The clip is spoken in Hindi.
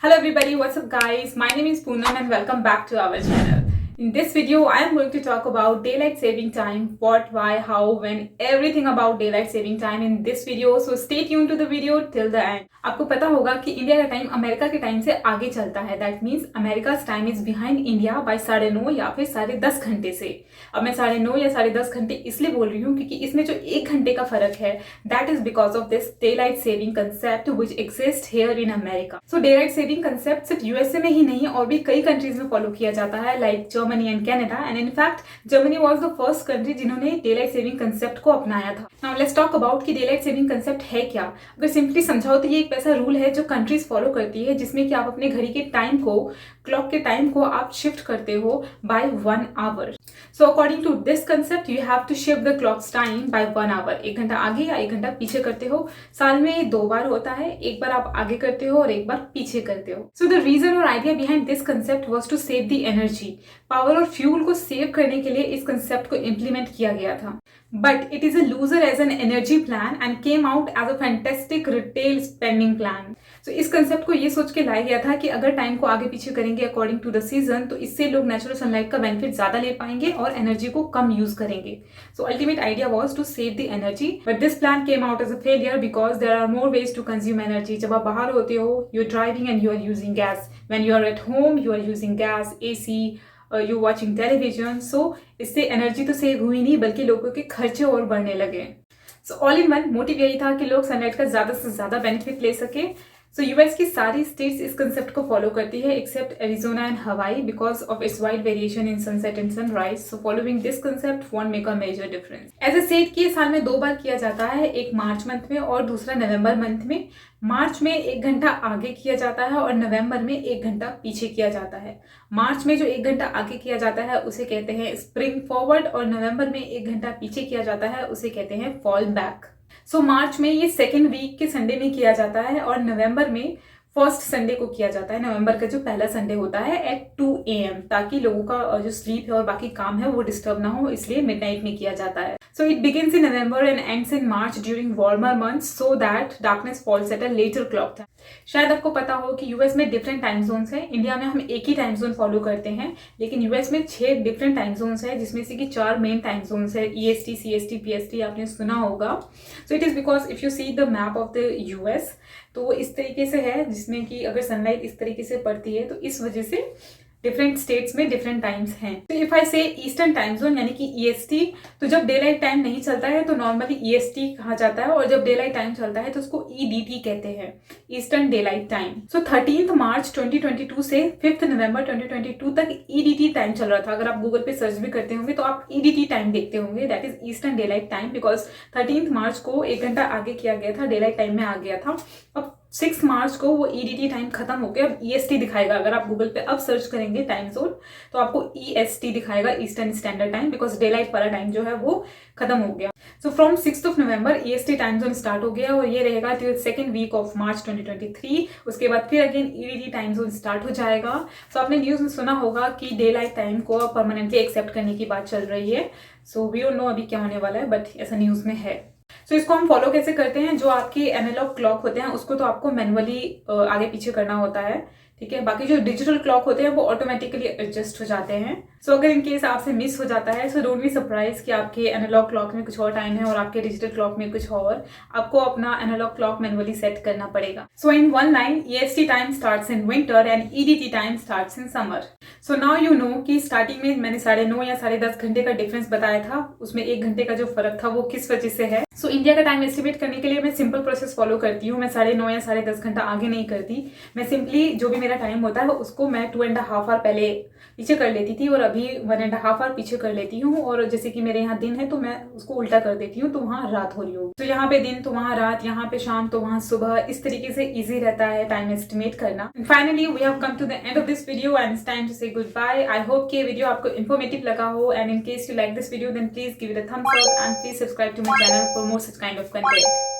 Hello everybody, what's up guys? My name is Poonam and welcome back to our channel. In this video, I am going to talk about daylight saving time, what, why, how, when, everything about daylight saving time in this video. So stay tuned to the video till the end. आपको पता होगा कि इंडिया का टाइम अमेरिका के टाइम से आगे चलता है. That means America's time is behind India by 9:30 या फिर 10:30 घंटे से. अब मैं 9:30 या 10:30 घंटे इसलिए बोल रही हूँ क्योंकि इसमें जो 1 घंटे का फर्क है that is because of this daylight saving concept which exist here in America. So daylight saving concept सिर्फ यूएसए में ही नहीं और भी कई कंट्रीज में फॉलो किया जाता है, like Germany and Canada. And in fact Germany was the first country जिन्होंने डेलाइट सेविंग कंसेप्ट को अपनाया था. नाउ लेट्स टॉक अबाउट कि डेलाइट सेविंग कंसेप्ट है क्या. अगर सिंपली समझाओ तो ये एक ऐसा रूल है जो कंट्रीज फॉलो करती है जिसमें कि आप अपने घड़ी के टाइम को, क्लॉक के टाइम को आप शिफ्ट करते हो by 1 hour. So according to this concept you have to shift the clocks time by 1 hour. 1 घंटा आगे या 1 घंटा पीछे करते हो. साल में 2 बार होता है, एक बार आप आगे करते हो और एक बार पीछे करते हो. सो द रीजन और idea behind this concept was to save the energy. Power और फ्यूल को सेव करने के लिए इस कंसेप्ट को इम्प्लीमेंट किया गया था. But it is a loser as an energy plan and came out as a fantastic retail spending plan. So इस कंसेप्ट को ये सोच के लाया गया था कि अगर टाइम को आगे पीछे करेंगे अकॉर्डिंग टू द सीजन तो इससे लोग नेचुरल सनलाइट का बेनिफिट ज्यादा ले पाएंगे और एनर्जी को कम यूज करेंगे. So ultimate idea was to save the energy, but this plan came out as a failure because there are more ways to consume energy. जब आप बाहर होते हो, you are driving and you are using gas. When you are at home you are using gas, AC, you watching television. So इससे एनर्जी तो सेव हुई नहीं बल्कि लोगों के खर्चे और बढ़ने लगे. So all in one motive यही था कि लोग सनलाइट का ज्यादा से ज्यादा बेनिफिट ले सके. सो यूएस की सारी स्टेट्स इस कंसेप्ट को फॉलो करती है except Arizona and Hawaii because of its wide variation in sunset and sunrise. So following this concept won't make a major difference. As a set कि साल में 2 बार किया जाता है, एक मार्च मंथ में और दूसरा नवंबर मंथ में. मार्च में 1 घंटा आगे किया जाता है और नवंबर में 1 घंटा पीछे किया जाता है. मार्च में जो 1 घंटा आगे किया जाता है उसे कहते हैं स्प्रिंग फॉरवर्ड और नवंबर में 1 घंटा पीछे किया जाता है उसे कहते हैं फॉल बैक. सो मार्च में ये 2nd वीक के संडे में किया जाता है और नवंबर में 1st संडे को किया जाता है. नवंबर का जो पहला संडे होता है एट 2 AM ताकि लोगों का जो स्लीप है और बाकी काम है वो डिस्टर्ब ना हो, इसलिए मिडनाइट में किया जाता है. So it begins in November and ends in March during warmer months so that darkness falls at a later clock time. शायद आपको पता हो कि यूएस में डिफरेंट टाइम जोन्स हैं. इंडिया में हम एक ही टाइम जोन फॉलो करते हैं लेकिन यूएस में 6 डिफरेंट टाइम जोन्स हैं जिसमें से कि 4 मेन टाइम जोन्स है. ईएसटी, सीएसटी, पीएसटी आपने सुना होगा. So it is because if you see the map of the US तो वो इस तरीके से है जिसमें कि अगर सनलाइट इस तरीके से पड़ती है तो इस वजह से डिफरेंट स्टेट्स में डिफरेंट टाइम्स हैं. तो इफ आई से ईस्टर्न टाइम जोन यानी कि ईएसटी, तो जब डे लाइट टाइम नहीं चलता है तो नॉर्मली ईएसटी कहा जाता है और जब डे लाइट टाइम चलता है तो उसको ईडीटी कहते हैं, ईस्टर्न डे लाइट टाइम. सो 13 मार्च 2022 से 5 नवंबर 2022 तक ईडीटी टाइम चल रहा था. अगर आप गूगल पे सर्च भी करते होंगे तो आप ईडीटी टाइम देखते होंगे, that is eastern day light time, because 13 मार्च को 1 घंटा आगे किया गया था, डे लाइट टाइम में आ गया था. अब 6 मार्च को वो ईडीटी टाइम खत्म हो गया, अब ईएसटी दिखाएगा. अगर आप गूगल पे अब सर्च करेंगे टाइम जोन तो आपको ईएसटी दिखाएगा, eastern standard time, because day light वाला टाइम जो है वो खत्म हो गया. So from 6 November EST time zone start हो गया और ये रहेगा till 2nd week of March 2023. उसके बाद फिर again EDT time zone start हो जाएगा. सो आपने न्यूज में सुना होगा कि डे लाइट टाइम को परमानेंटली एक्सेप्ट करने की बात चल रही है. सो वी डोंट नो अभी क्या होने वाला है बट ऐसा न्यूज में है. सो इसको हम फॉलो कैसे करते हैं, जो आपके एनालॉग क्लॉक होते हैं उसको तो आपको मैनुअली आगे पीछे करना होता है, ठीक है. बाकी जो डिजिटल क्लॉक होते हैं वो ऑटोमेटिकली एडजस्ट हो जाते हैं. सो अगर इन केस आपसे मिस हो जाता है सो डोंट बी सरप्राइज कि आपके एनालॉग क्लॉक में कुछ और टाइम है और आपके डिजिटल क्लॉक में कुछ और. आपको अपना एनालॉग क्लॉक मैनुअली सेट करना पड़ेगा. So in one line EST time starts in winter and EDT time starts in summer. So now you know कि स्टार्टिंग में मैंने 9:30 या 10:30 घंटे का डिफरेंस बताया था, उसमें 1 घंटे का जो फर्क था वो किस वजह से है. सो इंडिया का टाइम एस्टिमेट करने के लिए मैं सिंपल प्रोसेस फॉलो करती हूँ. मैं 9:30 या 10:30 घंटा आगे नहीं करती. मैं सिंपली जो भी मेरा टाइम होता है उसको मैं 2.5 आवर पहले पीछे कर लेती थी और अभी 1.5 आवर पीछे कर लेती हूँ. और जैसे कि मेरे यहाँ दिन है तो मैं उसको उल्टा कर देती हूँ तो वहाँ रात हो रही होगी. तो यहाँ पे दिन तो वहाँ रात, यहाँ पे शाम तो वहाँ सुबह. इस तरीके से इजी रहता है टाइम एस्टिमेट करना. Finally we have come to the end of this video and it's time to say goodbye. I hope कि ये वीडियो आपको इन्फॉर्मेटिव लगा हो and in case you like this video then please give it a thumbs up and please subscribe to my channel for more such kind of content.